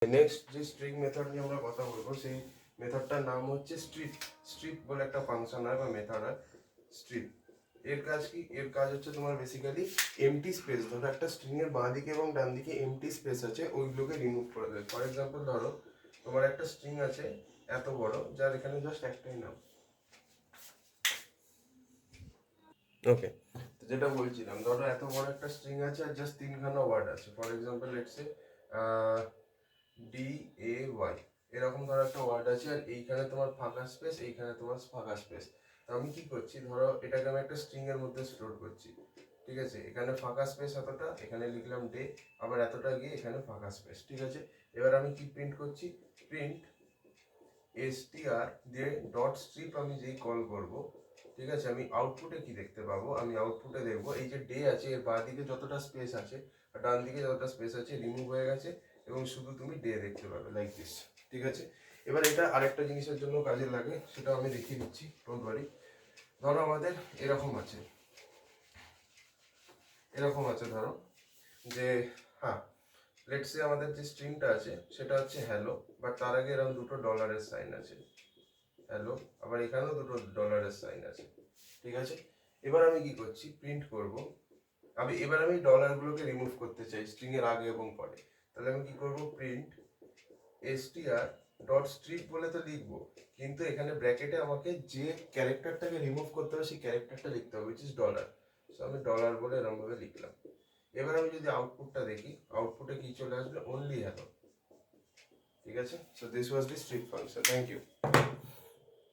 Next যে string method নিয়ে আমরা কথা বলবো সেই মেথডটার নাম হচ্ছে স্ট্রিপ। স্ট্রিপ বলে একটা ফাংশন হয় বা মেথড হয় স্ট্রিপ। এর কাজ কি? এর কাজ হচ্ছে তোমার বেসিক্যালি এমটি স্পেস, ধরো একটা স্ট্রিং এর বাঁ দিকে এবং ডান দিকে এমটি স্পেস আছে, ওইগুলোকে রিমুভ করে দেবে। ফর এক্সাম্পল ধরো তোমার একটা স্ট্রিং আছে এত বড়, যার এখানে জাস্ট একটাই নাম। ওকে, যেটা বলছিলাম, ধরো এত বড় একটা স্ট্রিং আছে আর জাস্ট তিনখানা ওয়ার্ড আছে। For example let's say D A Y, এরকম ধরো একটা ওয়ার্ড আছে আর এইখানে তোমার ফাঁকা স্পেস, এইখানে তোমার ফাঁকা স্পেস। তো আমি কি করছি, ধরো এটাকে আমি একটা স্ট্রিং এর মধ্যে স্টোর করছি, ঠিক আছে? এখানে ফাঁকা স্পেস এতটা, এখানে লিখলাম ডে, আবার এতটা গিয়ে এখানে ফাঁকা স্পেস, ঠিক আছে? এবার আমি কি প্রিন্ট করছি, প্রিন্ট str দিয়ে ডট স্ট্রিপ আমি যেই কল করব, ঠিক আছে, আমি আউটপুটে কি দেখতে পাবো? আমি আউটপুটে দেখবো এই যে ডে আছে এর বাঁ দিকে যতটা স্পেস আছে আর ডান দিকে যতটা স্পেস আছে রিমুভ হয়ে গেছে এবং শুধু তুমি ডে দেখতে পাবে, লাইক দিস, ঠিক আছে? এবার এটা আরেকটা জিনিসের জন্য কাজে লাগে, সেটা আমি দেখিয়ে দিচ্ছি, ডোন্ট ওয়ারি। ধরো আমাদের এরকম আছে, এরকম আছে ধরো যে, হ্যাঁ, লেটস সে আমাদের যে স্ট্রিংটা আছে সেটা হচ্ছে হ্যালো, বাট তার আগে এরকম দুটো ডলারের সাইন আছে, হ্যালো, আবার এখানেও দুটো ডলারের সাইন আছে, ঠিক আছে? এবার আমি কি করছি, প্রিন্ট করব। এবার আমি ডলারগুলোকে রিমুভ করতে চাই স্ট্রিং এর আগে এবং পরে। তাহলে আমি কি করব, প্রিন্ট str ডট স্ট্রিপ বলে তো লিখবো, কিন্তু এখানে ব্র্যাকেটে আমাকে যে ক্যারেক্টারটাকে রিমুভ করতে হবে সেই ক্যারেক্টারটা লিখতে হবে, উইচ ইজ ডলার। সো আমি ডলার বলে এরকম ভাবে লিখলাম। এবার আমি যদি আউটপুটটা দেখি, আউটপুটে কি চলে আসবে, অনলি হ্যালো, ঠিক আছে? So this was the strip function. Thank you.